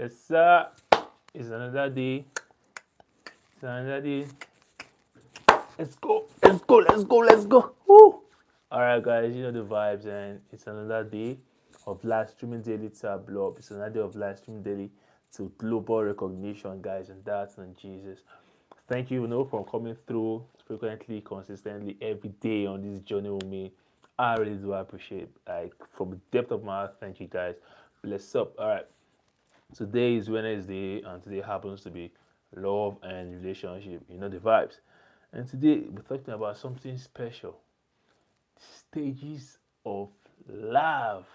It's it's another day. It's another day. Let's go. Let's go. Let's go. Let's go. Woo! All right, guys. You know the vibes, and it's another day of live streaming daily to our blog. It's another day of live streaming daily to global recognition, guys, and that's on Jesus. Thank you, for coming through frequently, consistently, every day on this journey with me. I really do appreciate, like, from the depth of my heart. Thank you, guys. Bless up. All right. Today is Wednesday, and today happens to be love and relationship. You know the vibes. And today we're talking about something special: stages of love.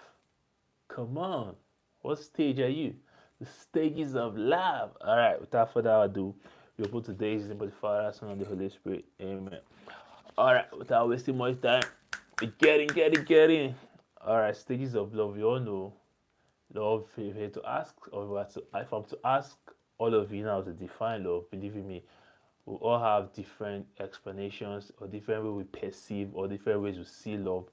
Come on, what stage are you? The stages of love. All right. Without further ado, we open today's name of the Father, Son, and the Holy Spirit. Amen. All right. Without wasting much time, we get in. All right. Stages of love. You all know love. If you had to ask, or if I'm to ask all of you now to define love, believe in me, we all have different explanations or different way we perceive or different ways we see love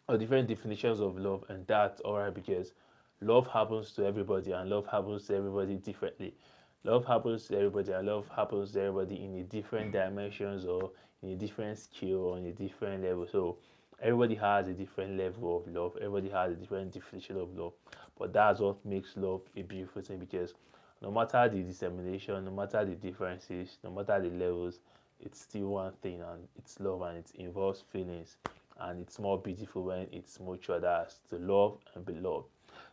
or different definitions of love, and that's all right because love happens to everybody and love happens to everybody differently. Love happens to everybody and love happens to everybody in a different dimensions or in a different skill or in a different level. So everybody has a different level of love. Everybody has a different definition of love. But that's what makes love a beautiful thing because no matter the dissemination, no matter the differences, no matter the levels, it's still one thing and it's love and it involves feelings and it's more beautiful when it's mutual. That's to love and be loved.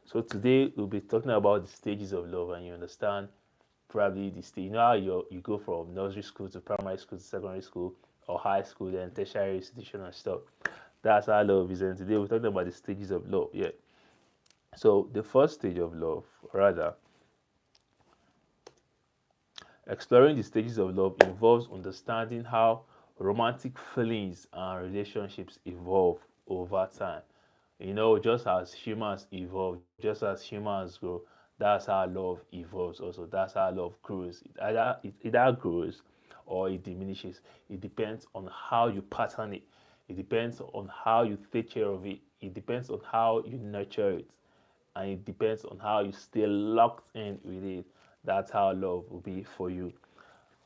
So today we'll be talking about the stages of love, and you understand probably the stage. You know how you go from nursery school to primary school to secondary school or high school, then tertiary institution and stuff. That's how love is. And today we're talking about the stages of love. Yeah. So the first stage of love, rather, exploring the stages of love involves understanding how romantic feelings and relationships evolve over time. Just as humans evolve, just as humans grow, that's how love evolves also. That's how love grows. It either grows or it diminishes. It depends on how you pattern it. It depends on how you take care of it. It depends on how you nurture it. And it depends on how you stay locked in with it. That's how love will be for you.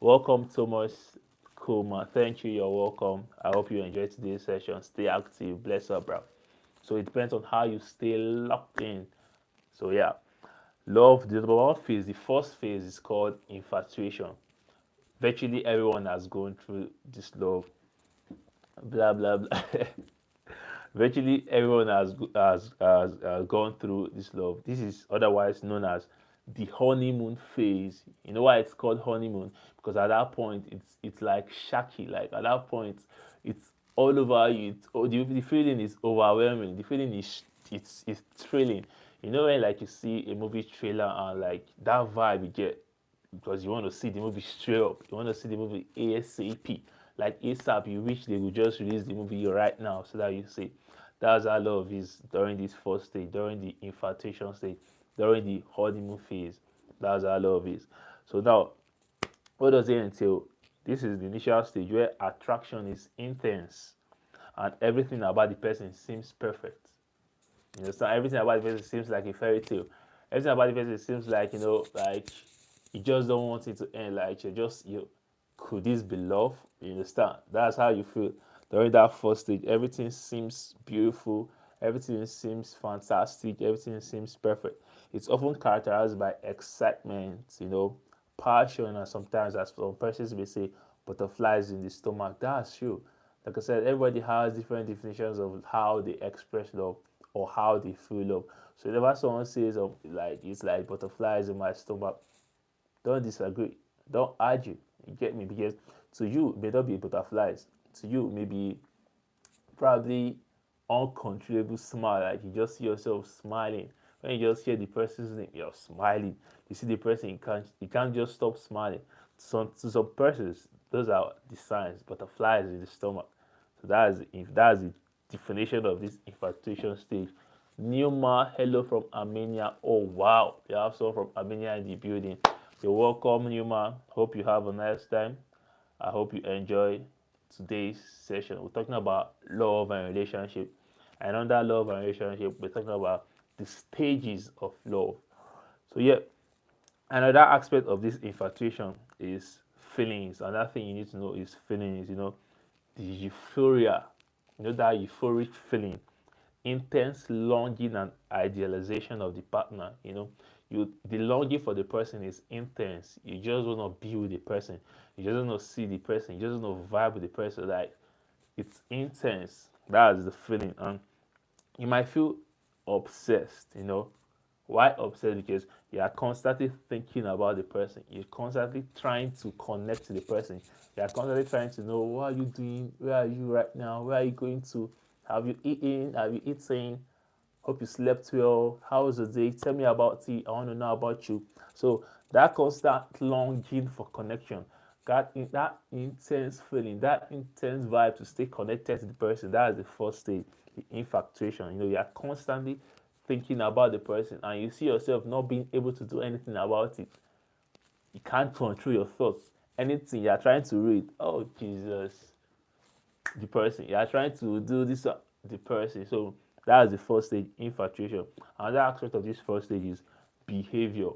Welcome, Thomas. Cool, man. Thank you. You're welcome. I hope you enjoyed today's session. Stay active. Bless up, bro. So it depends on how you stay locked in. So yeah, love. The number one phase, the first phase is called infatuation. Virtually everyone has gone through this love. Blah blah blah. Virtually everyone has gone through this love. This is otherwise known as the honeymoon phase. You know why it's called honeymoon? Because at that point it's like shaky. Like at that point, it's all over you. The feeling is overwhelming. The feeling is it's thrilling. You know when like you see a movie trailer and like that vibe you get because you want to see the movie straight up. You want to see the movie ASAP. Like ASAP, you wish they would just release the movie right now so that you see. That's how love is during this first stage, during the infatuation stage, during the honeymoon phase. That's how love is. So now, what does it entail? This is the initial stage where attraction is intense and everything about the person seems perfect. You understand? Everything about the person seems like a fairy tale. Everything about the person seems like like you just don't want it to end. Like you could this be love? You understand? That's how you feel during that first stage. Everything seems beautiful. Everything seems fantastic. Everything seems perfect. It's often characterized by excitement, passion, and sometimes, as some persons may say, butterflies in the stomach. That's true. Like I said, everybody has different definitions of how they express love or how they feel love. So whenever someone says like it's like butterflies in my stomach, don't disagree. Don't argue. You get me? Because to you, it may not be butterflies. To you, maybe probably uncontrollable smile. Like you just see yourself smiling. When you just hear the person's name, you're smiling. You see the person, you can't just stop smiling. To some persons, those are the signs, butterflies in the stomach. So that's the definition of this infatuation stage. Newma, hello from Armenia. Oh wow, you have someone from Armenia in the building. You're welcome, Newma. Hope you have a nice time. I hope you enjoy today's session. We're talking about love and relationship. And under love and relationship, we're talking about the stages of love. So yeah, Another aspect of this infatuation is feelings. Another thing you need to know is feelings. The euphoria. That euphoric feeling, intense longing and idealization of the partner. The longing for the person is intense. You just want to be with the person. You just want to see the person. You just want to vibe with the person. Like, it's intense. That's the feeling. And you might feel obsessed. Why obsessed? Because you are constantly thinking about the person. You're constantly trying to connect to the person. You are constantly trying to know, what are you doing? Where are you right now? Where are you going to? Have you eaten? Have you eaten? Hope you slept well. How was the day? Tell me about it. I want to know about you. So that constant longing for connection, that intense feeling, that intense vibe to stay connected to the person. That is the first stage, the infatuation. You are constantly thinking about the person, and you see yourself not being able to do anything about it. You can't control your thoughts. Anything you are trying to read, oh Jesus, the person. You are trying to do this, the person. So that's the first stage, infatuation. Another aspect of this first stage is behavior.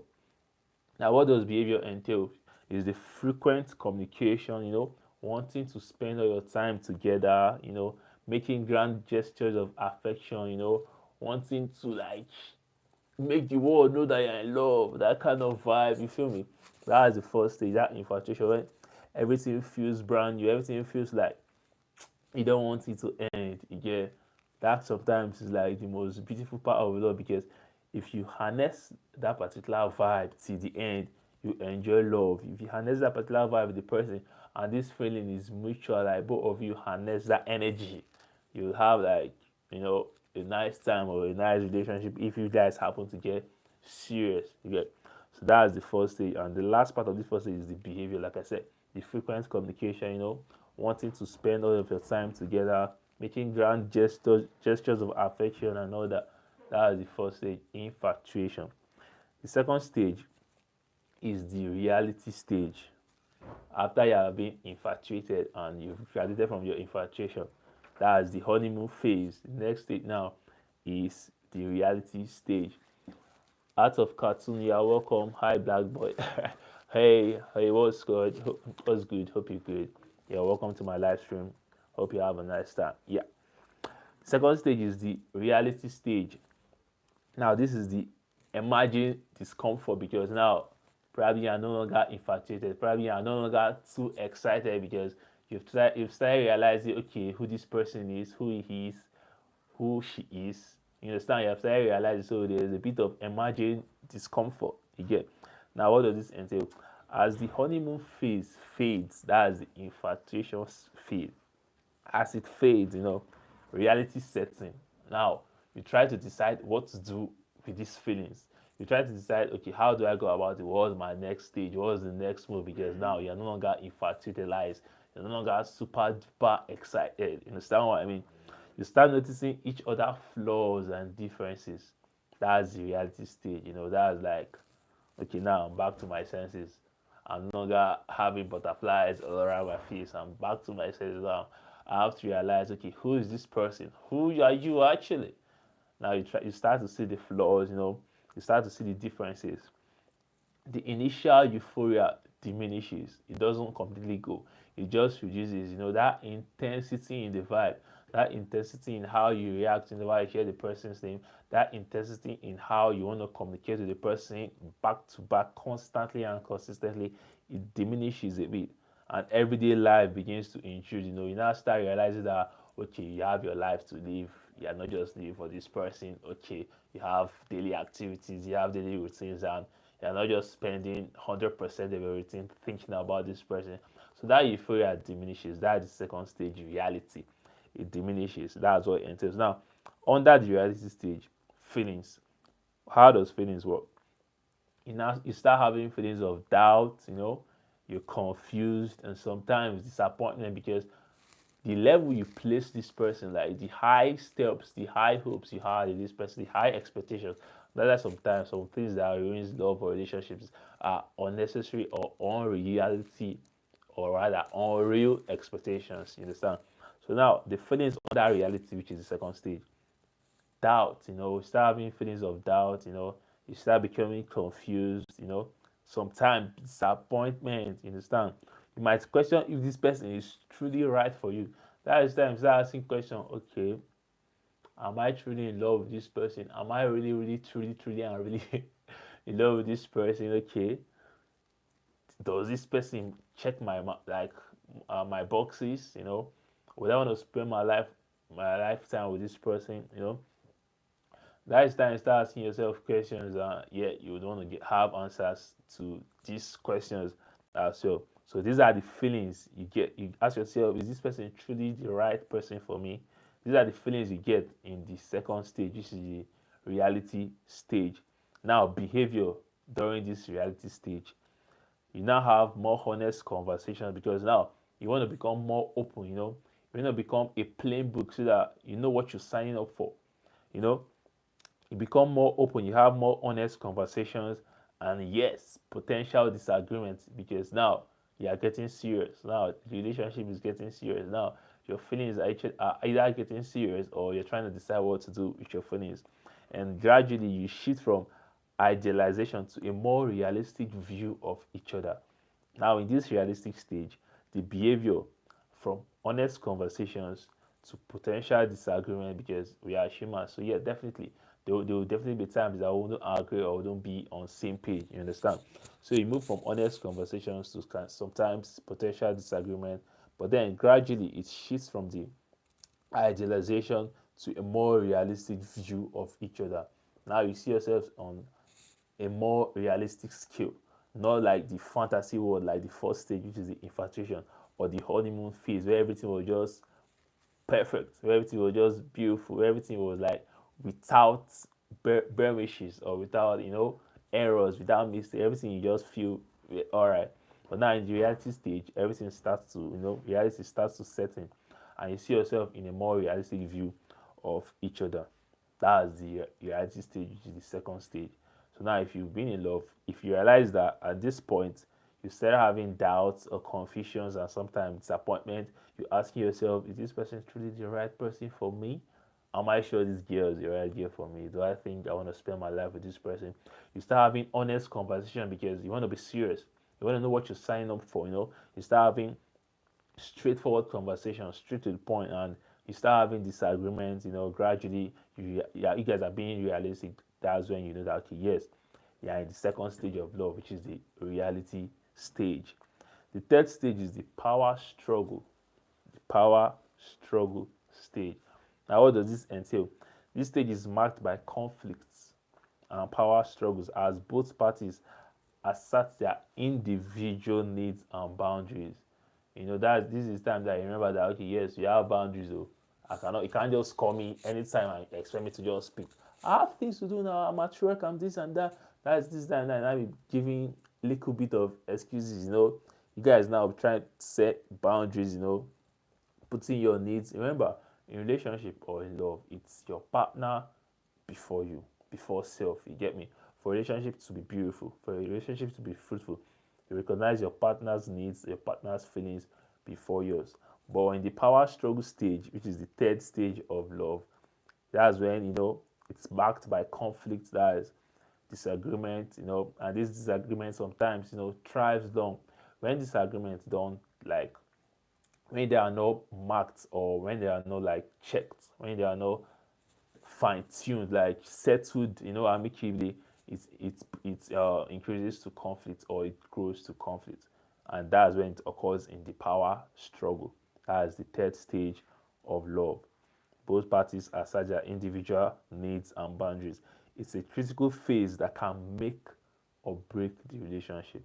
Now, what does behavior entail? Is the frequent communication, wanting to spend all your time together, making grand gestures of affection, wanting to, like, make the world know that you're in love, that kind of vibe, you feel me? That's the first stage, that infatuation, when everything feels brand new, everything feels like you don't want it to end. You get that. Sometimes is like the most beautiful part of love, because if you harness that particular vibe till the end, you enjoy love. If you harness that particular vibe with the person, and this feeling is mutual, like both of you harness that energy, you have, like, a nice time or a nice relationship if you guys happen to get serious. You get. So that's the first stage, and the last part of this first stage is the behavior. Like I said, the frequent communication. Wanting to spend all of your time together, making grand gestures of affection and all that. That is the first stage, infatuation. The second stage is the reality stage. After you have been infatuated and you've graduated from your infatuation, that is the honeymoon phase. The next stage now is the reality stage. Out of cartoon, you are welcome. Hi, black boy. hey, what's good? What's good? Hope you're good. Yeah, welcome to my live stream. Hope you have a nice time. Yeah. Second stage is the reality stage. Now, this is the emerging discomfort, because now probably you are no longer infatuated. Probably you are no longer too excited, because you've started realizing, okay, who this person is, who he is, who she is. You understand? You have started realizing, so there's a bit of emerging discomfort. You get. Now, what does this entail? As the honeymoon phase fades, that's the infatuation fade. As it fades, reality sets in. Now, you try to decide what to do with these feelings. You try to decide, okay, how do I go about it? What's my next stage? What's the next move? Because now you're no longer infatuated, lies. You're no longer super duper excited. You understand what I mean? You start noticing each other flaws and differences. That's the reality stage. That's like, okay, now I'm back to my senses. I'm no longer having butterflies all around my face. I'm back to my senses now. I have to realize, okay, who is this person? Who are you actually? Now you start to see the flaws. You start to see the differences. The initial euphoria diminishes. It doesn't completely go. It just reduces. That intensity in the vibe, that intensity in how you react in the way you hear the person's name, that intensity in how you want to communicate with the person back to back constantly and consistently, it diminishes a bit. And everyday life begins to intrude. You now start realizing that, okay, you have your life to live. You are not just living for this person. Okay, you have daily activities, you have daily routines, and you're not just spending 100% of everything thinking about this person. So that euphoria diminishes. That's the second stage, reality. It diminishes. That's what it entails. Now, under the reality stage, feelings. How does feelings work? You start having feelings of doubt, you're confused, and sometimes disappointment, because the level you place this person, like the high steps, the high hopes you had in this person, the high expectations, that are sometimes some things that ruins love or relationships are unnecessary or unreality, or rather unreal expectations. You understand? So now the feelings under reality, which is the second stage, doubt. You start having feelings of doubt. You start becoming confused. sometimes disappointment. You understand? You might question if this person is truly right for you. That is time you start asking question. Okay, am I truly in love with this person? Am I really, really, truly, truly, and really in love with this person? Okay, does this person check my boxes? Would I want to spend my lifetime with this person? That is time you start asking yourself questions. Yeah, you would want to have answers to these questions as well. So these are the feelings you get. You ask yourself, is this person truly the right person for me? These are the feelings you get in the second stage, which is the reality stage. Now, behavior during this reality stage, you now have more honest conversations because now you want to become more open. You want to become a plain book so that you know what you're signing up for. You know, you become more open, you have more honest conversations, and yes, potential disagreements because now you are getting serious. Now the relationship is getting serious. Now your feelings are either getting serious or you're trying to decide what to do with your feelings. And gradually you shift from idealization to a more realistic view of each other. Now, in this realistic stage, the behavior from honest conversations to potential disagreement because we are humans. So, yeah, definitely, there will definitely be times that we won't agree or we don't be on same page. You understand? So, you move from honest conversations to sometimes potential disagreement, but then gradually it shifts from the idealization to a more realistic view of each other. Now, you see yourselves on a more realistic scale, not like the fantasy world, like the first stage, which is the infatuation or the honeymoon phase, where everything was just perfect, where everything was just beautiful, where everything was like without blemishes or without errors, without mistakes, everything you just feel all right. But now in the reality stage, everything starts to reality starts to set in, and you see yourself in a more realistic view of each other. That's the reality stage, which is the second stage. So now, if you've been in love, if you realize that at this point you start having doubts or confusions and sometimes disappointment, you're asking yourself, is this person truly the right person for me? Am I sure this girl is the right girl for me? Do I think I want to spend my life with this person? You start having honest conversation because you want to be serious. You want to know what you're signing up for. You start having straightforward conversation, straight to the point, and you start having disagreements. Gradually, you guys are being realistic. That's when you know that okay, yes, you are in the second stage of love, which is the reality stage. The third stage is the power struggle. The power struggle stage. Now, what does this entail? This stage is marked by conflicts and power struggles as both parties assert their individual needs and boundaries. That this is time that you remember that okay, yes, you have boundaries. Oh, you can't just call me anytime and expect me to just speak. I have things to do now. I'm at work. I'm this and that. That's this and that. And I'm giving little bit of excuses. You guys now trying to set boundaries. Putting your needs. Remember, in relationship or in love, it's your partner before you, before self. You get me? For a relationship to be beautiful, for a relationship to be fruitful, you recognize your partner's needs, your partner's feelings before yours. But in the power struggle stage, which is the third stage of love, that's when it's marked by conflict, that is disagreement, and this disagreement sometimes thrives long when disagreements don't like when they are not marked or when they are not like checked, when they are not fine-tuned, like settled, amicably, it increases to conflict or it grows to conflict, and that's when it occurs in the power struggle. That is the third stage of love. Both parties assert their individual needs and boundaries. It's a critical phase that can make or break the relationship.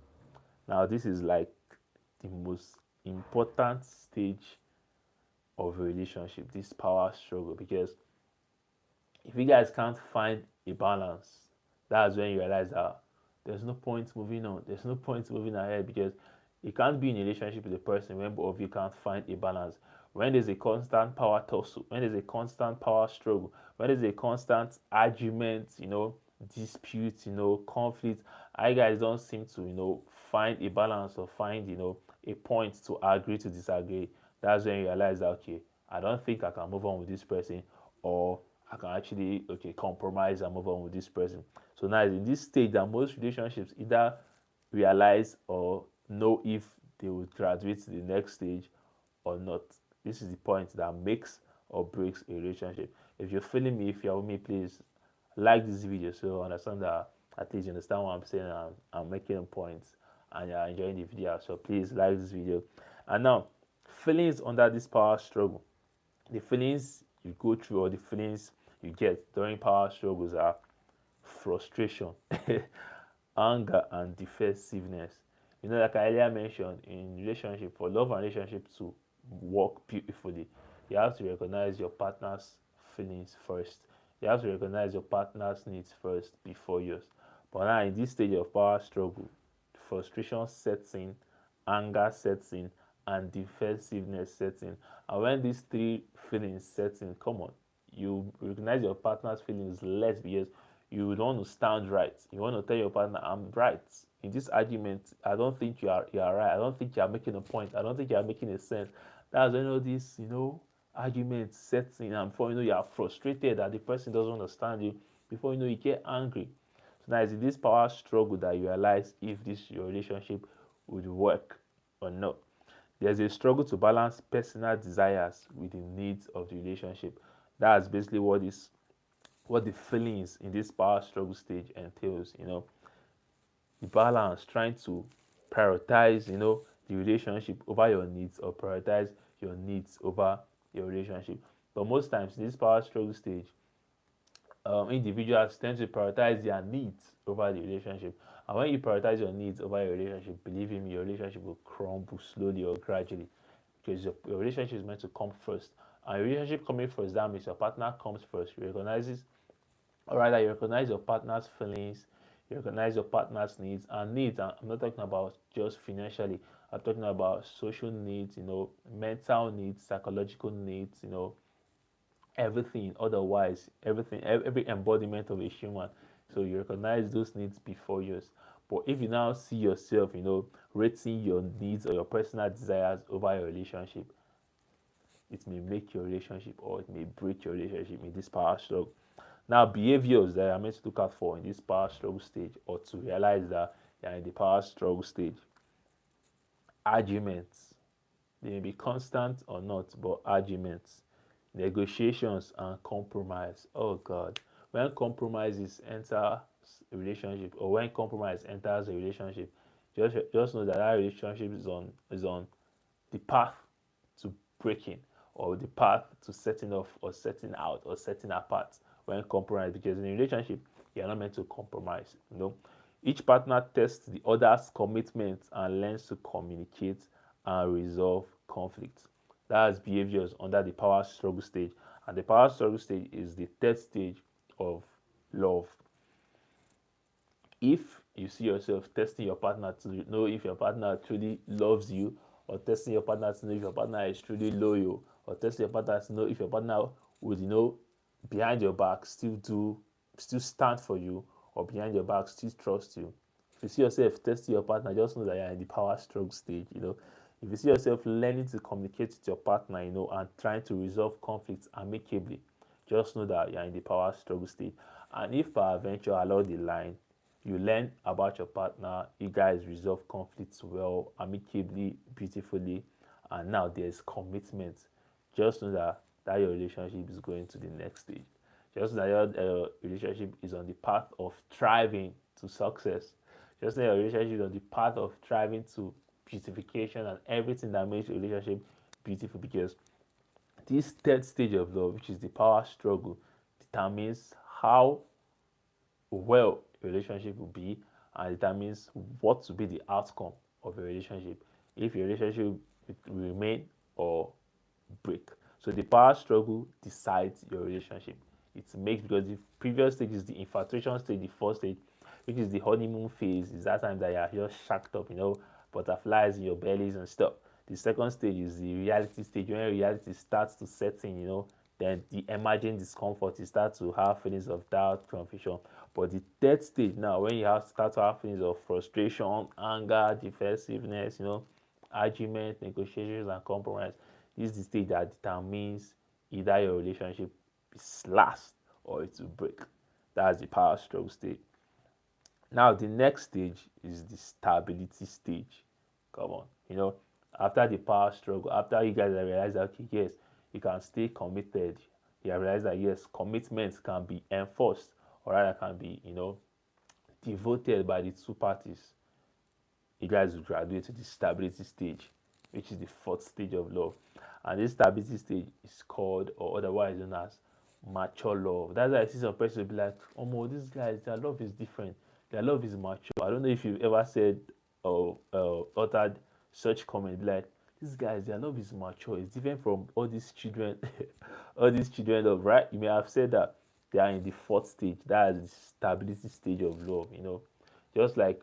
Now, this is like the most important stage of a relationship, this power struggle, because if you guys can't find a balance, that's when you realize that there's no point moving on. There's no point moving ahead because you can't be in a relationship with a person when both of you can't find a balance. When there's a constant power tussle, when there's a constant power struggle, when there's a constant argument, dispute, conflict, I guys don't seem to, find a balance or find, a point to agree to disagree. That's when you realize that okay, I don't think I can move on with this person, or I can actually compromise and move on with this person. So now in this stage that most relationships either realize or know if they will graduate to the next stage or not. This is the point that makes or breaks a relationship. If you're feeling me, if you're with me, please like this video so you understand that at least you understand what I'm saying. I'm making points and you're enjoying the video. So please like this video. And now, feelings under this power struggle. The feelings you go through or the feelings you get during power struggles are frustration, anger, and defensiveness. Like I earlier mentioned, in relationship, for love and relationship to work beautifully, you have to recognize your partner's feelings first. You have to recognize your partner's needs first before yours. But now, in this stage of power struggle, frustration sets in, anger sets in, and defensiveness sets in. And when these three feelings set in, come on, you recognize your partner's feelings less because you would want to stand right. You want to tell your partner, I'm right. In this argument, I don't think you are right. I don't think you are making a point. I don't think you are making a sense. That's when all this, argument sets in, and before you know you are frustrated that the person doesn't understand you. Before you know you get angry. So now it's in this power struggle that you realize if this your relationship would work or not. There's a struggle to balance personal desires with the needs of the relationship. That's basically what the feelings in this power struggle stage entails. The balance, trying to prioritize, the relationship over your needs or prioritize your needs over your relationship. But most times in this power struggle stage, individuals tend to prioritize their needs over the relationship. And when you prioritize your needs over your relationship, believe me, your relationship will crumble slowly or gradually because your relationship is meant to come first. And your relationship coming first, that means your partner comes first. You recognizes, or rather, you recognize your partner's feelings, you recognize your partner's needs. And needs, I'm not talking about just financially, I'm talking about social needs, mental needs, psychological needs, everything otherwise, everything, every embodiment of a human. So you recognize those needs before yours. But if you now see yourself, rating your needs or your personal desires over your relationship, it may make your relationship or it may break your relationship in this power struggle. Now, behaviors that are meant to look out for in this power struggle stage or to realize that you're in the power struggle stage. Arguments. They may be constant or not, but arguments. Negotiations and compromise. Oh God. When compromises enter a relationship or when compromise enters a relationship, just know that that relationship is on the path to breaking or the path to setting off or setting out or setting apart when compromise, because in a relationship you're not meant to compromise. Each partner tests the other's commitment and learns to communicate and resolve conflict. That's behaviors under the power struggle stage, and the power struggle stage is the third stage of love. If you see yourself testing your partner to know if your partner truly loves you, or testing your partner to know if your partner is truly loyal, or testing your partner to know if your partner would, behind your back still stand for you, or behind your back still trust you. If you see yourself testing your partner, just know that you're in the power struggle stage. If you see yourself learning to communicate with your partner, and trying to resolve conflicts amicably, just know that you're in the power struggle stage. And if peradventure along the line you learn about your partner, you guys resolve conflicts well, amicably, beautifully, and now there's commitment, just know that your relationship is going to the next stage. Just know that your relationship is on the path of thriving to success. Just know your relationship is on the path of thriving to beautification and everything that makes your relationship beautiful, because this third stage of love, which is the power struggle, determines how well a relationship will be and determines what will be the outcome of a relationship, if your relationship will remain or break. So the power struggle decides your relationship. It makes, because the previous stage is the infatuation stage, the first stage, which is the honeymoon phase, is that time that you're just shacked up, butterflies in your bellies and stuff. The second stage is the reality stage, when reality starts to set in, then the emerging discomfort, you start to have feelings of doubt, confusion. But the third stage now, when you start to have feelings of frustration, anger, defensiveness, argument, negotiations, and compromise, this is the stage that determines either your relationship is last or it will break. That's the power struggle stage. Now the next stage is the stability stage. Come on, after the power struggle, after you guys realize that okay, yes, you can stay committed. You realize that yes, commitment can be enforced, or rather can be, devoted by the two parties. You guys will graduate to the stability stage, which is the fourth stage of love. And this stability stage is called, or otherwise known as, mature love. That's why I see some person be like, oh, mo, these guys, their love is different. Their love is mature. I don't know if you've ever said or uttered such comment, be like, these guys, their love is mature. It's different from all these children, all these children of, right? You may have said that they are in the fourth stage. That is the stability stage of love. Just like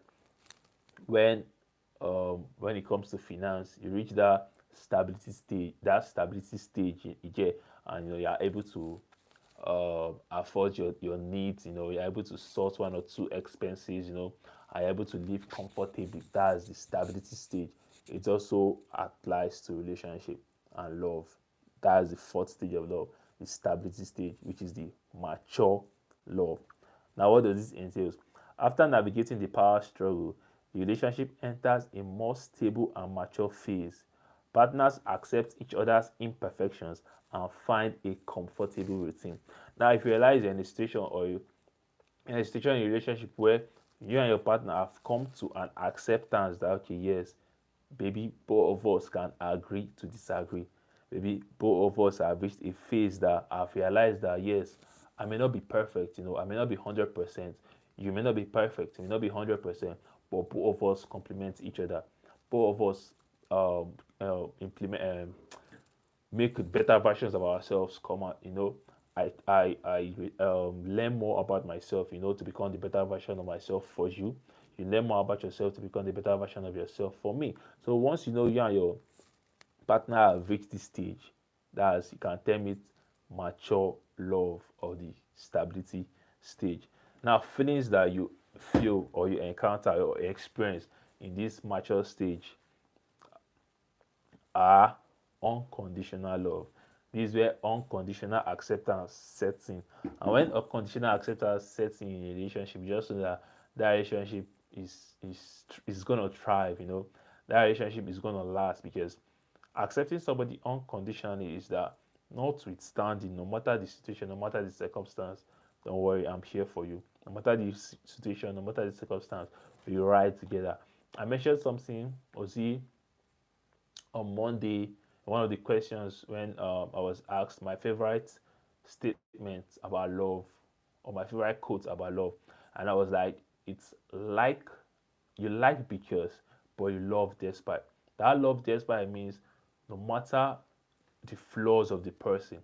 when it comes to finance, you reach that stability stage, and you are able to afford your needs. You're able to sort one or two expenses. Are able to live comfortably. That's the stability stage. It also applies to relationship and love. That's the fourth stage of love, the stability stage, which is the mature love. Now, what does this entail? After navigating the power struggle, the relationship enters a more stable and mature phase. Partners accept each other's imperfections and find a comfortable routine. Now, if you realize you're in a situation, or you in a situation in a relationship where you and your partner have come to an acceptance that okay, yes, maybe both of us can agree to disagree. Maybe both of us have reached a phase that I've realized that yes, I may not be perfect, I may not be 100%. You may not be perfect, you may not be 100%, but both of us complement each other. Both of us implement make better versions of ourselves come out. I learn more about myself, to become the better version of myself for you. You learn more about yourself to become the better version of yourself for me. So once you and your partner have reached this stage, that's, you can term it, mature love, or the stability stage. Now, feelings that you feel or you encounter or experience in this mature stage are unconditional love. This is where unconditional acceptance sets in. And when unconditional acceptance sets in a relationship, you just know that that relationship is gonna thrive, That relationship is gonna last, because accepting somebody unconditionally is that, notwithstanding, no matter the situation, no matter the circumstance, don't worry, I'm here for you. No matter the situation, no matter the circumstance, we ride together. I mentioned something, Ozzy, on Monday, one of the questions when I was asked my favorite statement about love, or my favorite quote about love, and I was like, it's like you like because, but you love despite. That love despite means no matter the flaws of the person,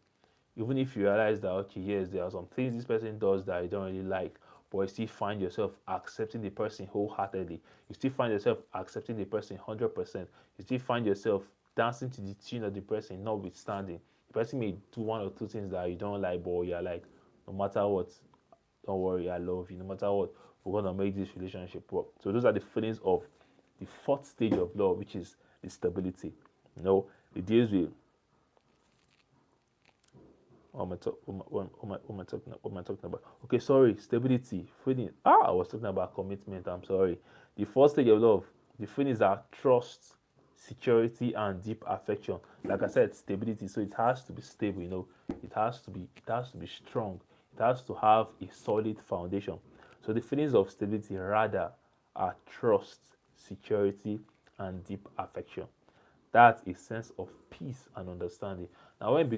even if you realize that okay, yes, there are some things this person does that you don't really like, but you still find yourself accepting the person wholeheartedly. You still find yourself accepting the person 100%. You still find yourself dancing to the tune of the person, notwithstanding. The person may do one or two things that you don't like, but you're like, no matter what, don't worry, I love you. No matter what, we're gonna make this relationship work. So those are the feelings of the fourth stage of love, which is the stability. It deals with what am I talking about? Okay, sorry, stability, feeling. I was talking about commitment. I'm sorry. The first stage of love, the feelings are trust, security, and deep affection. Like I said, stability. So it has to be stable. It has to be strong. It has to have a solid foundation. So the feelings of stability rather are trust, security, and deep affection. That's a sense of peace and understanding. Now, when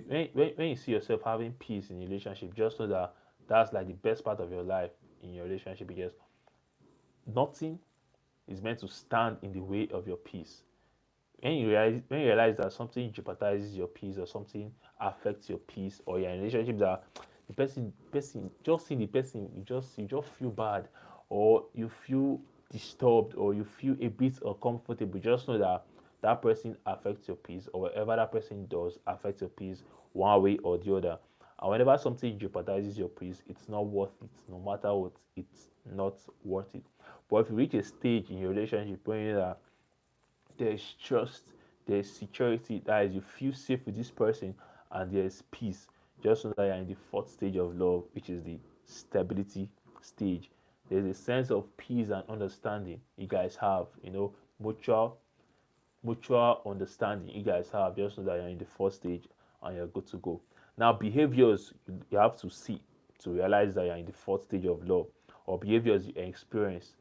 you see yourself having peace in a relationship, just know that that's like the best part of your life in your relationship, because nothing is meant to stand in the way of your peace. When you realize that something jeopardizes your peace, or something affects your peace, or you're in a relationship that the person just see the person, you just feel bad, or you feel disturbed, or you feel a bit uncomfortable, just know that that person affects your peace, or whatever that person does affects your peace one way or the other. And whenever something jeopardizes your peace, it's not worth it. No matter what, it's not worth it. But if you reach a stage in your relationship where you know that there's trust, there's security, that is, you feel safe with this person, and there's peace, just know that you're in the fourth stage of love, which is the stability stage. There's a sense of peace and understanding you guys have, mutual understanding you guys have. Just know that you're in the first stage and you're good to go. Now, behaviors you have to see to realize that you're in the fourth stage of love, or behaviors you experience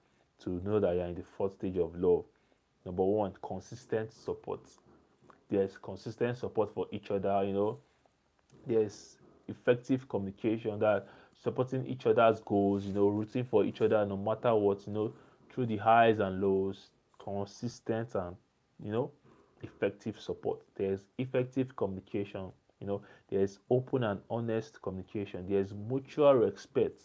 to know that you're in the fourth stage of love. Number one, consistent support. There's consistent support for each other. There's effective communication, that supporting each other's goals, rooting for each other no matter what, through the highs and lows, consistent and, you know, effective support. There's effective communication, there's open and honest communication, there's mutual respect.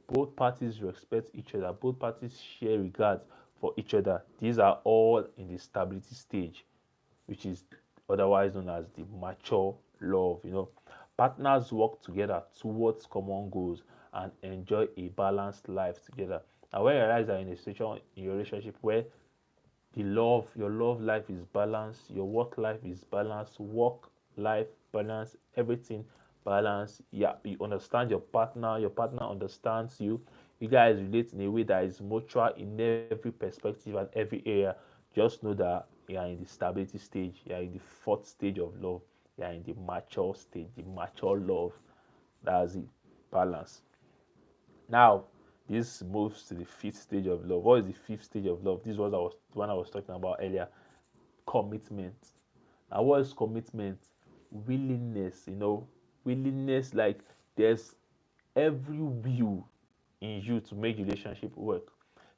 Both parties respect each other, both parties share regard for each other. These are all in the stability stage, which is otherwise known as the mature love. Partners work together towards common goals and enjoy a balanced life together. And when you realize that in a situation in your relationship where your love life is balanced, your work life is balanced, work life balance, everything balance. Yeah, you understand your partner understands you. You guys relate in a way that is mutual in every perspective and every area. Just know that you are in the stability stage, you are in the fourth stage of love, you are in the mature stage, the mature love. That's it. Balance. Now, this moves to the fifth stage of love. What is the fifth stage of love? This was one I was talking about earlier. Commitment. Now, what is commitment? Willingness. Willingness. Like there's every will in you to make the relationship work.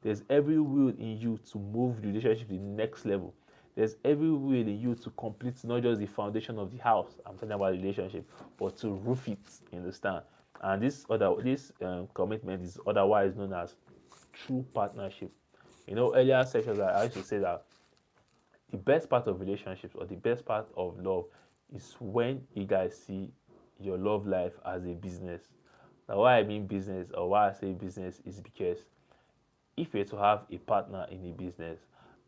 There's every will in you to move the relationship to the next level. There's every will in you to complete not just the foundation of the house. I'm talking about the relationship, but to roof it. You understand? And this commitment is otherwise known as true partnership. Earlier sessions I used to say that the best part of relationships or the best part of love is when you guys see your love life as a business. Now, why I mean business, or why I say business, is because if you're to have a partner in a business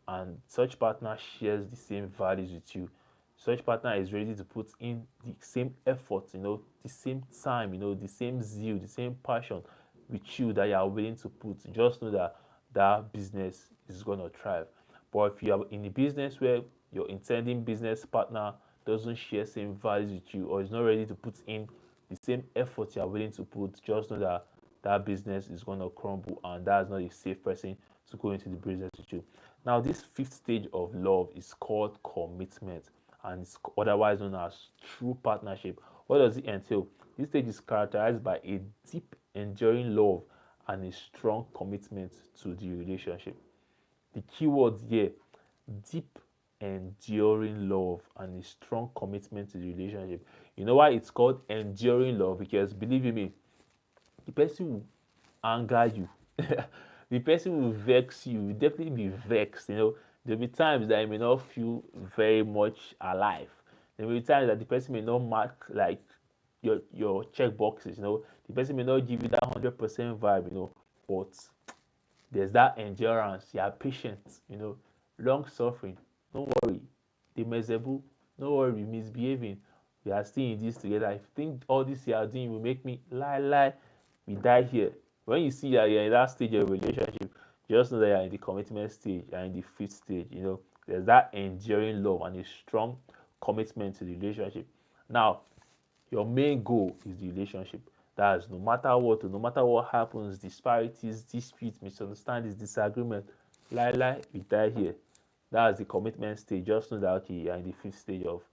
and such partner shares the same values with you, such partner is ready to put in the same effort, the same time, the same zeal, the same passion with you that you are willing to put, just know that that business is going to thrive. But if you are in a business where your intending business partner doesn't share same values with you, or is not ready to put in the same effort you are willing to put, just know that that business is going to crumble, and that's not a safe person to go into the business with you. Now, this fifth stage of love is called commitment, and it's otherwise known as true partnership. What does it entail? This stage is characterized by a deep, enduring love and a strong commitment to the relationship. The key words here: deep, enduring love and a strong commitment to the relationship. You know why it's called enduring love? Because believe you me, the person will anger you. The person will vex you. Will definitely be vexed. There'll be times that you may not feel very much alive. There will be times that the person may not mark like your check boxes. The person may not give you that 100% vibe. But there's that endurance. You are patient. Long suffering. Don't worry. The miserable. Don't worry. Misbehaving. We are still in this together. If you think all this you are doing will make me lie, we die here. When you see that you're in that stage of relationship, just know that you're in the commitment stage, you're in the fifth stage. There's that enduring love and a strong commitment to the relationship. Now, your main goal is the relationship. That's no matter what happens, disparities, disputes, misunderstandings, disagreement, we die here. That's the commitment stage. Just know that okay, you're in the fifth stage of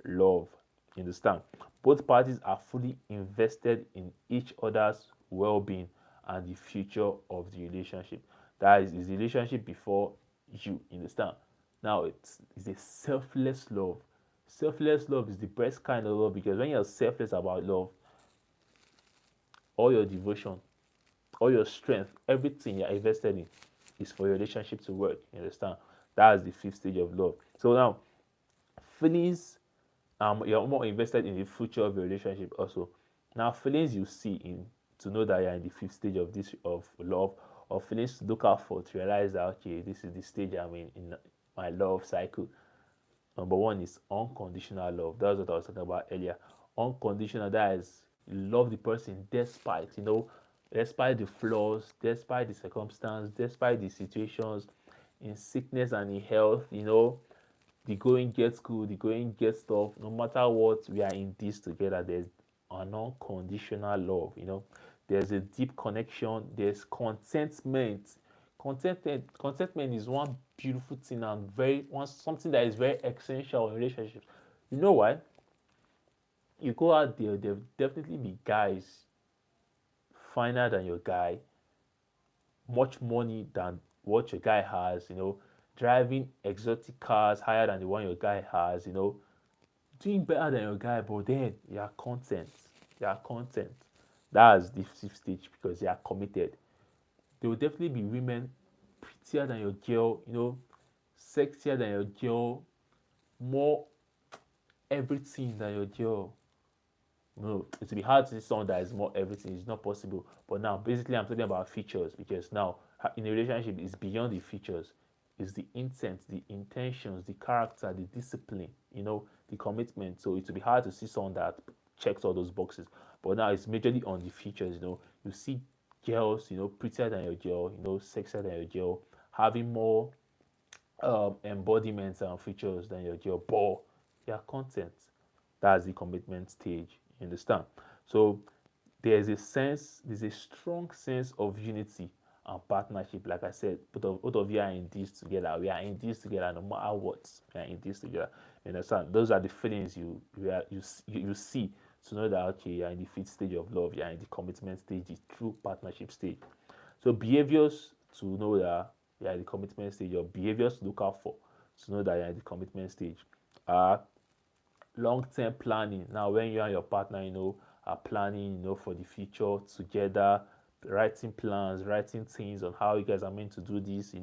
love. You understand? Both parties are fully invested in each other's well-being and the future of the relationship. That is the relationship before you. Understand? Now it's a selfless love. Selfless love is the best kind of love, because when you're selfless about love, all your devotion, all your strength, everything you're invested in is for your relationship to work. You understand? That is the fifth stage of love. So now, feelings, you're more invested in the future of your relationship also. Now, feelings you see in to know that you're in the fifth stage of this of love, or feelings to look out for to realize that okay, this is the stage I'm in my love cycle. Number one is unconditional love. That's what I was talking about earlier. Unconditional, that is, you love the person despite, despite the flaws, despite the circumstance, despite the situations, in sickness and in health, the going gets good, the going gets tough. No matter what, we are in this together. There's an unconditional love. There's a deep connection. There's contentment. Contentment is one beautiful thing and something that is very essential in relationships. You know why? You go out there'll definitely be guys finer than your guy, much money than what your guy has, driving exotic cars higher than the one your guy has, doing better than your guy, but then you are content. You are content. That's the fifth stage because you are committed. There will definitely be women prettier than your girl, sexier than your girl, more everything than your girl. No, it will be hard to see someone that is more everything. It's not possible. But now, basically, I'm talking about features because now, in a relationship, it's beyond the features. It's the intent, the intentions, the character, the discipline, the commitment. So it will be hard to see someone that checks all those boxes. But now it's majorly on the features. You see girls, prettier than your girl, sexier than your girl, having more embodiments and features than your girl. But their content, that's the commitment stage. You understand? So there's a strong sense of unity and partnership. Like I said, both of you are in this together. We are in this together no matter what. We are in this together. You understand? Those are the feelings you see to know that okay, you're in the fifth stage of love, you're in the commitment stage, the true partnership stage. So behaviors to know that you're in the commitment stage, or behaviors to look out for to know that you're in the commitment stage are long-term planning. Now when you and your partner are planning for the future together, writing plans, writing things on how you guys are meant to do this,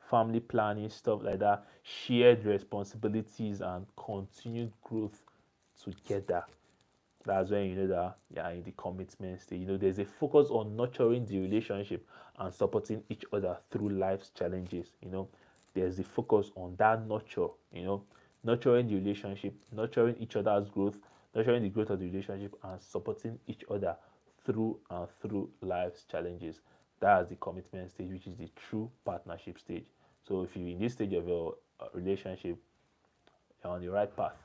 family planning, stuff like that, shared responsibilities and continued growth together. That's when you know that you're in the commitment stage. There's a focus on nurturing the relationship and supporting each other through life's challenges. There's the focus on that nurture, nurturing the relationship, nurturing each other's growth, nurturing the growth of the relationship, and supporting each other through life's challenges. That's the commitment stage, which is the true partnership stage. So if you're in this stage of your relationship, you're on the right path.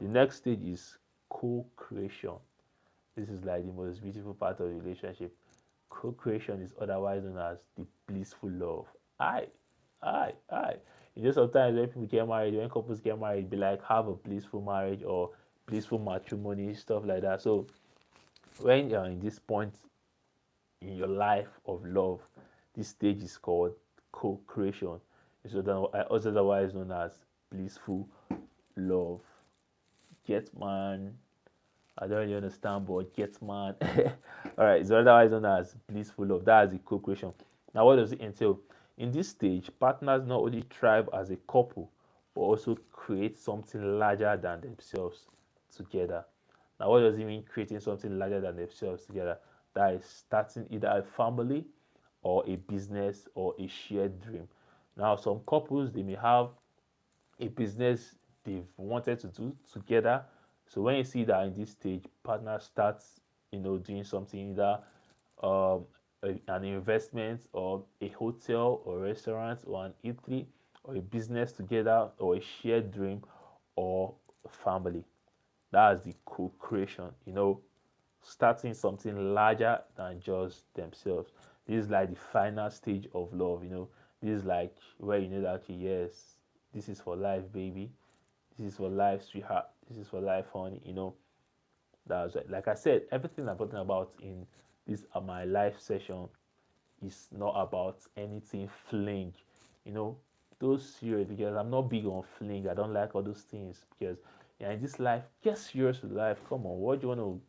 The next stage is co-creation. This is like the most beautiful part of the relationship. Co-creation is otherwise known as the blissful love. I. Sometimes when people get married, when couples get married, be like have a blissful marriage or blissful matrimony, stuff like that. So when you're in this point in your life of love, this stage is called co-creation. It's otherwise known as blissful love. Get man. I don't really understand, but get man. All right, it's otherwise known as blissful love. That is the co-creation. Now, what does it entail? In this stage, partners not only thrive as a couple, but also create something larger than themselves together. Now, what does it mean creating something larger than themselves together? That is starting either a family or a business or a shared dream. Now, some couples, they may have a business they've wanted to do together. So when you see that in this stage, partner starts, doing something either um, an investment or a hotel or restaurant or an eatery or a business together or a shared dream or family. That's the co-creation, starting something larger than just themselves. This is like the final stage of love. This is like where you know that okay, yes, this is for life, baby. This is for life, sweetheart. This is for life, honey. That's right. Like I said, everything I'm talking about in this my life session is not about anything fling. You know, those serious because I'm not big on fling. I don't like all those things because yeah, in this life, get serious with life. Come on, what do you want to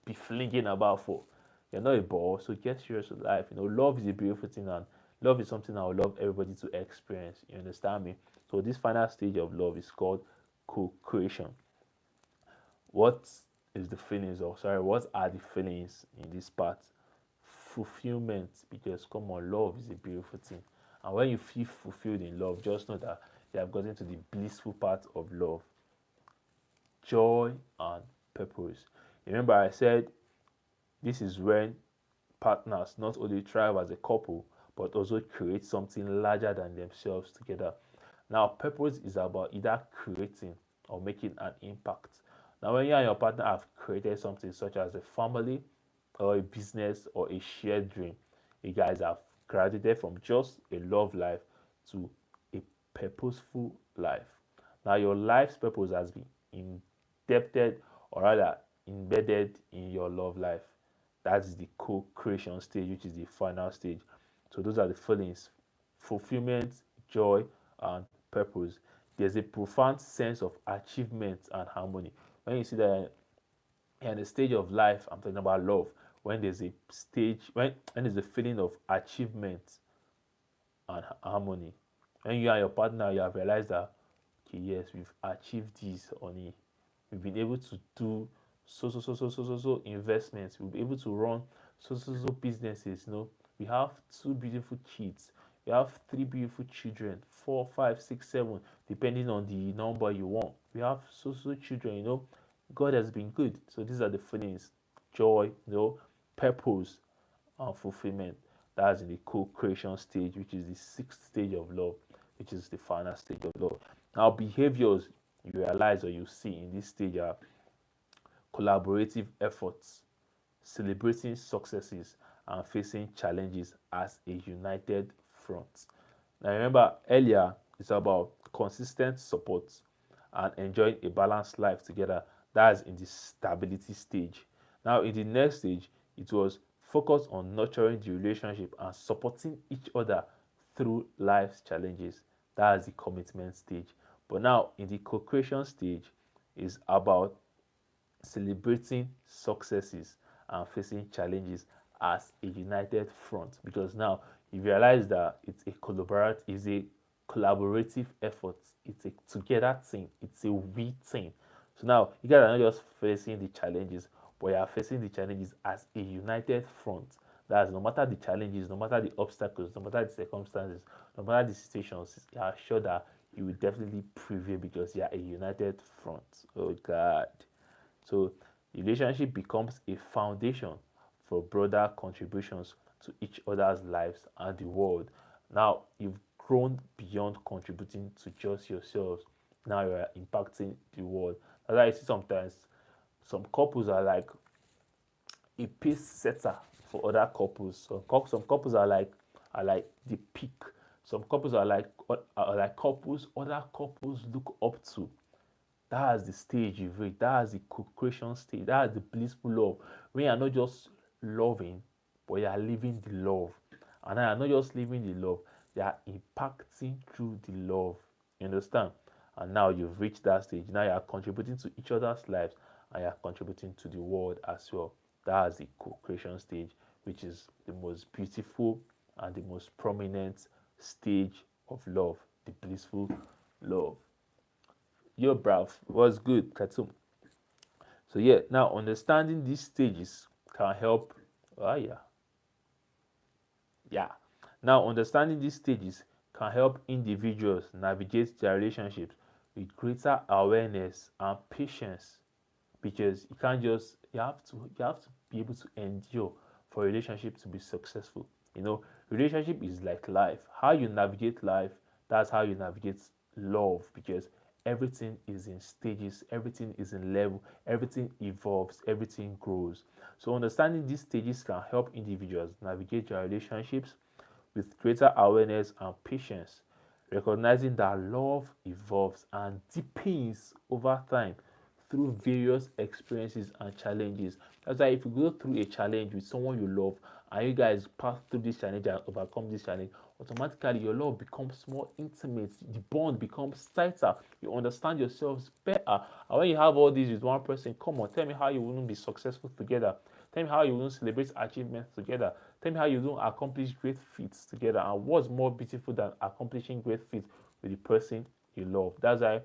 be flinging about for? You're not a ball, so get serious with life. Love is a beautiful thing, and love is something I would love everybody to experience. You understand me? So this final stage of love is called co-creation. What is the feelings of sorry? What are the feelings in this part? Fulfillment, because come on, love is a beautiful thing, and when you feel fulfilled in love, just know that you have gotten to the blissful part of love. Joy and purpose. Remember, I said this is when partners not only thrive as a couple, but also create something larger than themselves together. Now, purpose is about either creating or making an impact. Now, when you and your partner have created something such as a family or a business or a shared dream, you guys have graduated from just a love life to a purposeful life. Now, your life's purpose has been indebted or rather embedded in your love life. That is the co creation stage, which is the final stage. So, those are the feelings: fulfillment, joy, and purpose. There's a profound sense of achievement and harmony. When you see that in the stage of life, I'm talking about love, when there's a stage, when there's a feeling of achievement and harmony. When you and your partner, you have realized that, okay, yes, we've achieved this on it. We've been able to do so investments. We'll be able to run so businesses. We have two beautiful kids. We have three beautiful children, four, five, six, seven, depending on the number you want. We have children. God has been good. So these are the feelings: joy, purpose, and fulfillment. That's in the co-creation stage, which is the sixth stage of love, which is the final stage of love. Now, behaviors you realize or you see in this stage are collaborative efforts, celebrating successes, and facing challenges as a united front. Now, remember earlier, it's about consistent support and enjoying a balanced life together. That's in the stability stage. Now, in the next stage, it was focused on nurturing the relationship and supporting each other through life's challenges. That's the commitment stage. But now, in the co-creation stage, is about celebrating successes and facing challenges as a united front, because now you realize that it's a collaborative effort, it's a together thing, it's a we thing. So now you guys are not just facing the challenges, but you are facing the challenges as a united front. That's no matter the challenges, no matter the obstacles, no matter the circumstances, no matter the situations, you are sure that you will definitely prevail because you are a united front. Oh God. So the relationship becomes a foundation for broader contributions to each other's lives and the world. Now you've grown beyond contributing to just yourselves. Now you're impacting the world. As I see sometimes some couples are like a pace setter for other couples. Some couples are like the peak. Some couples are like couples other couples look up to. That's the stage you've reached. That's the co-creation stage. That's the blissful love. When you're not just loving, but you are living the love. And you are not just living the love, you are impacting through the love. You understand? And now you've reached that stage. Now you are contributing to each other's lives and you are contributing to the world as well. That's the co-creation stage, which is the most beautiful and the most prominent stage of love, the blissful love. Yo, bruv, what's good, Katum? So yeah, now understanding these stages can help. Oh yeah, yeah. Now understanding these stages can help individuals navigate their relationships with greater awareness and patience, because you have to be able to endure for a relationship to be successful. Relationship is like life. How you navigate life, that's how you navigate love, because everything is in stages, everything is in level, everything evolves, everything grows. So understanding these stages can help individuals navigate their relationships with greater awareness and patience, recognizing that love evolves and deepens over time through various experiences and challenges. That's why if you go through a challenge with someone you love and you guys pass through this challenge and overcome this challenge, automatically your love becomes more intimate, the bond becomes tighter, you understand yourselves better. And when you have all these with one person, come on, tell me how you wouldn't be successful together. Tell me how you wouldn't celebrate achievements together. Tell me how you don't accomplish great feats together. And what's more beautiful than accomplishing great feats with the person you love? That's why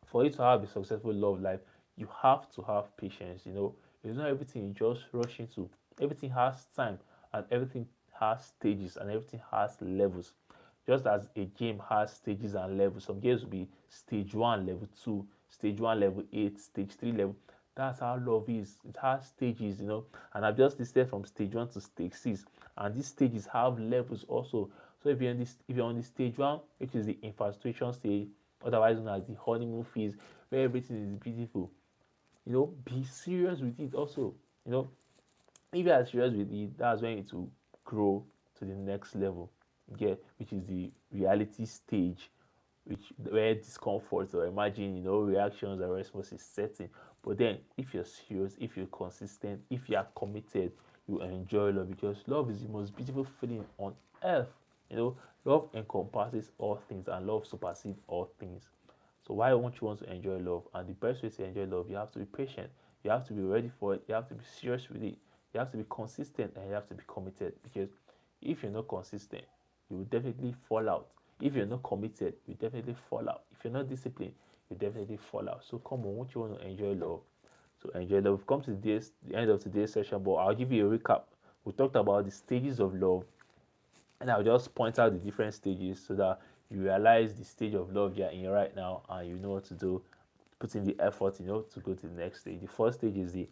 for you to have a successful love life, you have to have patience. It's not everything you just rush into. Everything has time and everything has stages and everything has levels. Just as a game has stages and levels, some games will be stage one, level two, stage one, level eight, stage three, level. That's how love is. It has stages, and I've just listed from stage one to stage six. And these stages have levels also. So if you're on the stage one, which is the infatuation stage, otherwise known as the honeymoon phase, where everything is beautiful, be serious with it also. You know, if you are serious with it, that's when it will grow to the next level. Which is the reality stage, which where discomfort or imagine reactions or responses setting. But then if you're serious, if you're consistent, if you are committed, you enjoy love, because love is the most beautiful feeling on earth. Love encompasses all things, and love supersedes all things. So why won't you want to enjoy love? And the best way to enjoy love, you have to be patient. You have to be ready for it. You have to be serious with it. You have to be consistent, and you have to be committed. Because if you're not consistent, you will definitely fall out. If you're not committed, you definitely fall out. If you're not disciplined, you definitely fall out. So come on, won't you want to enjoy love? So enjoy love. We've come to the end of today's session, but I'll give you a recap. We talked about the stages of love, and I'll just point out the different stages so that you realize the stage of love you're in right now, and you know what to do, put in the effort, to go to the next stage. The first stage is the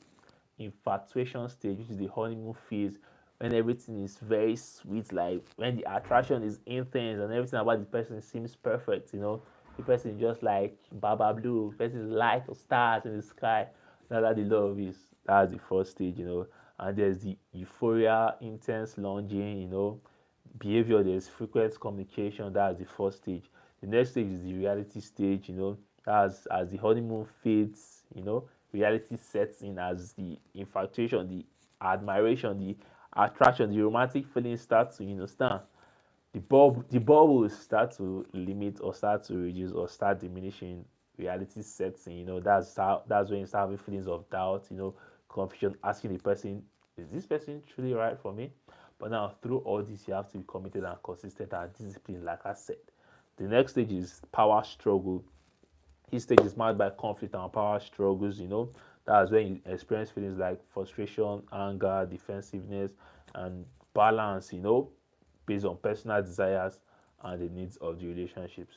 infatuation stage, which is the honeymoon phase, when everything is very sweet, like when the attraction is intense and everything about the person seems perfect. The person is just like Baba Blue, the person is light or stars in the sky. Now that the love is, that's the first stage. And there's the euphoria, intense longing, behavior, there's frequent communication. That's the first stage. The next stage is the reality stage. That's as the honeymoon fades. Reality sets in as the infatuation, the admiration, the attraction, the romantic feelings start to start. The bulb will start to limit or start to reduce or start diminishing. Reality sets in. That's when you start having feelings of doubt. Confusion, asking the person, is this person truly right for me? But now, through all this, you have to be committed and consistent and disciplined, like I said. The next stage is power struggle. Each stage is marked by conflict and power struggles. That's when you experience feelings like frustration, anger, defensiveness, and balance. Based on personal desires and the needs of the relationships.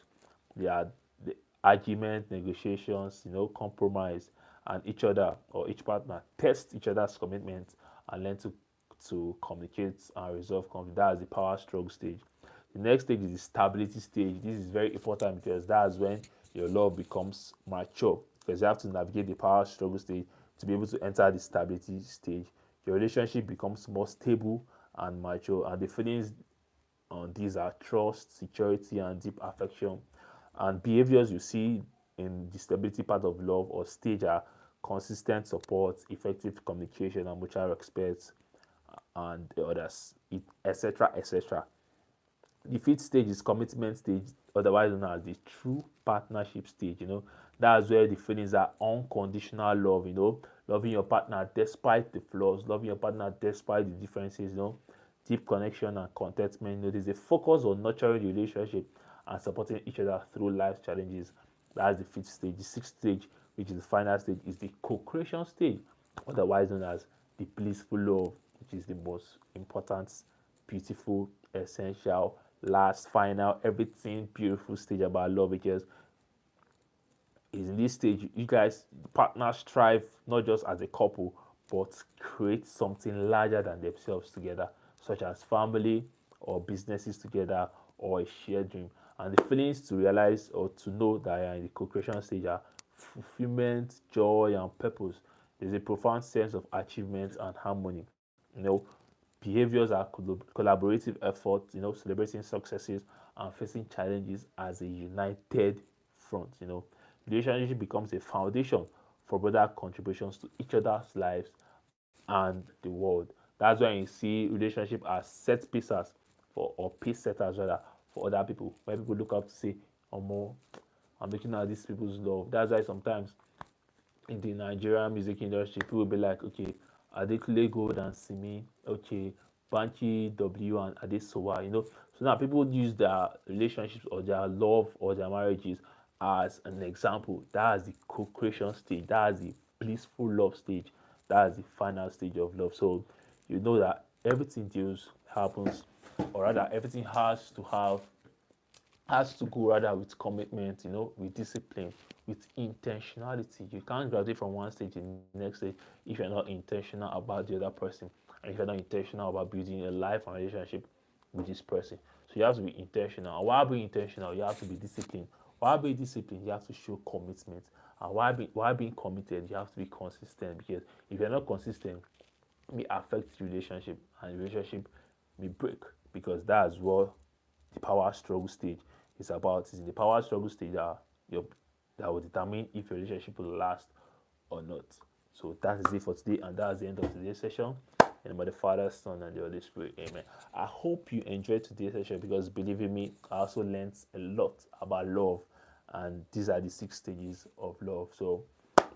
There are the argument, negotiations, compromise, and each other or each partner test each other's commitment and learn to communicate and resolve conflict. That's the power struggle stage. The next stage is the stability stage. This is very important because that's when your love becomes mature, because you have to navigate the power struggle stage to be able to enter the stability stage. Your relationship becomes more stable and mature, and the feelings on these are trust, security, and deep affection. And behaviors you see in the stability part of love or stage are consistent support, effective communication, and mutual respect, and the others, etc. etc. The fifth stage is commitment stage, otherwise known as the true partnership stage. That's where the feelings are unconditional love. Loving your partner despite the flaws, loving your partner despite the differences. Deep connection and contentment. There's a focus on nurturing the relationship and supporting each other through life challenges. That's the fifth stage. The sixth stage, which is the final stage, is the co-creation stage, otherwise known as the blissful love, which is the most important, beautiful, essential, last, final, everything beautiful stage about love, because is in this stage you guys partners strive not just as a couple but create something larger than themselves together, such as family or businesses together or a shared dream. And the feelings to realize or to know that you're in the co-creation stage are fulfillment, joy, and purpose. There's a profound sense of achievement and harmony. Behaviors are collaborative efforts, celebrating successes and facing challenges as a united front. Relationship becomes a foundation for broader contributions to each other's lives and the world. That's why you see relationship as set pieces for, or pace setters rather, for other people. When people look up to say, oh more, I'm looking at these people's love. That's why sometimes in the Nigerian music industry, people will be like, okay, Adekunle Gold and Simi, okay, Banky W and Adesowa, So now people use their relationships or their love or their marriages as an example. That's the co-creation stage. That's the blissful love stage. That's the final stage of love. So you know that everything deals happens, or rather, everything has to have has to go rather with commitment, with discipline, with intentionality. You can't graduate from one stage to the next stage if you're not intentional about the other person, and if you're not intentional about building a life and relationship with this person. So you have to be intentional. And while being intentional, you have to be disciplined. While being disciplined, you have to show commitment. And while being committed, you have to be consistent, because if you're not consistent, it may affect the relationship, and the relationship may break, because that's what the power struggle stage is about. It's in the power struggle stage that will determine if your relationship will last or not. So that is it for today, and that's the end of today's session. In the name of the Father, Son, and the Holy Spirit. Amen. I hope you enjoyed today's session, because believe in me, I also learned a lot about love, and these are the 6 stages of love. So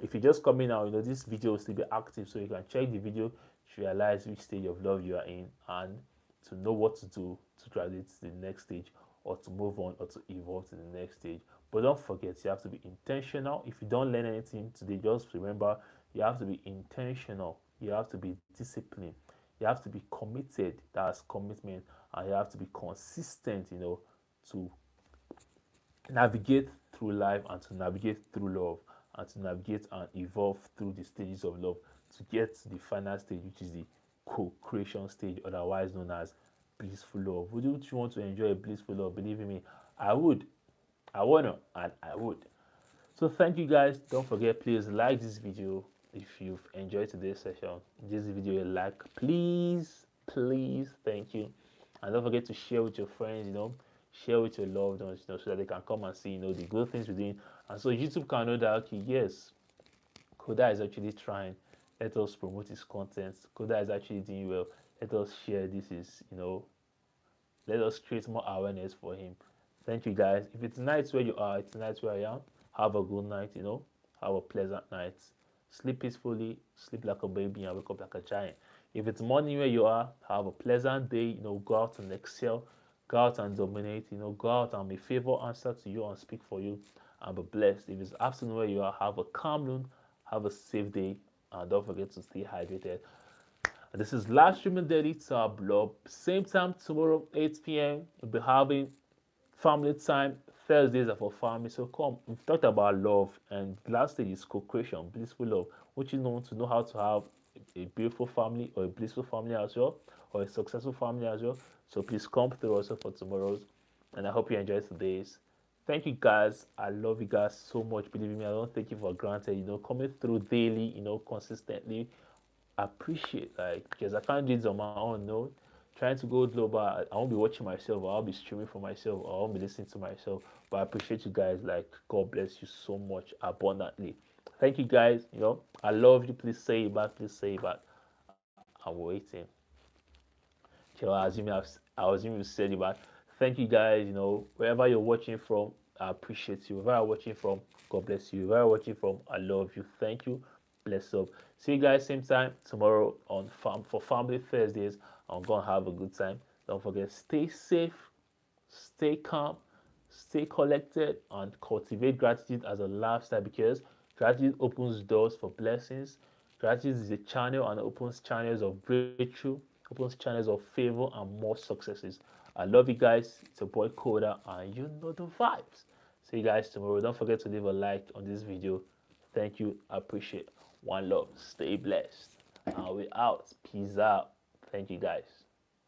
if you just come in now, this video will still be active, so you can check the video to realize which stage of love you are in, and to know what to do to graduate to the next stage, or to move on, or to evolve to the next stage. But don't forget, you have to be intentional. If you don't learn anything today, just remember, you have to be intentional, you have to be disciplined, you have to be committed, that's commitment, and you have to be consistent, to navigate through life, and to navigate through love, and to navigate and evolve through the stages of love, to get to the final stage, which is the co-creation stage, otherwise known as blissful love. Would you want to enjoy a blissful love? Believe in me, I would. I wanna, and I would. So thank you guys. Don't forget, please like this video if you've enjoyed today's session. This video a like, please, please. Thank you. And don't forget to share with your friends, share with your loved ones, so that they can come and see, the good things we're doing. And so YouTube can know that, okay, yes, Koda is actually trying. Let us promote his content. Koda is actually doing well. Let us share this, let us create more awareness for him. Thank you guys. If it's night where you are, it's night where I am. Have a good night, have a pleasant night. Sleep peacefully, sleep like a baby, and wake up like a giant. If it's morning where you are, have a pleasant day, go out and excel, go out and dominate, go out and may favor answer to you and speak for you, and be blessed. If it's afternoon where you are, have a calm noon, have a safe day, and don't forget to stay hydrated. And this is live streaming daily to our blog. Same time tomorrow, 8 p.m. We'll be having family time. Thursdays are for family. So come, we've talked about love, and the last stage is co-creation, blissful love, which is known to know how to have a beautiful family, or a blissful family as well, or a successful family as well. So please come through also for tomorrow's, and I hope you enjoy today's. Thank you guys. I love you guys so much. Believe me, I don't take you for granted. Coming through daily, consistently. I appreciate, because I can't do this on my own. No, trying to go global, I won't be watching myself, or I'll be streaming for myself, or I'll be listening to myself. But I appreciate you guys. God bless you so much abundantly. Thank you guys. I love you. Please say it back. Please say it back. I'm waiting. Okay, I assume you said it back. Thank you guys. Wherever you're watching from, I appreciate you. Wherever you're watching from, God bless you. Wherever you're watching from, I love you. Thank you. Bless up. See you guys same time tomorrow on for Family Thursdays. I'm gonna have a good time. Don't forget, stay safe, stay calm, stay collected, and cultivate gratitude as a lifestyle, because gratitude opens doors for blessings. Gratitude is a channel, and opens channels of breakthrough, opens channels of favor and more successes. I love you guys. It's a boy Coda, and you know the vibes. See you guys tomorrow. Don't forget to leave a like on this video. Thank you. I appreciate it. One love. Stay blessed. And we out. Peace out. Thank you guys.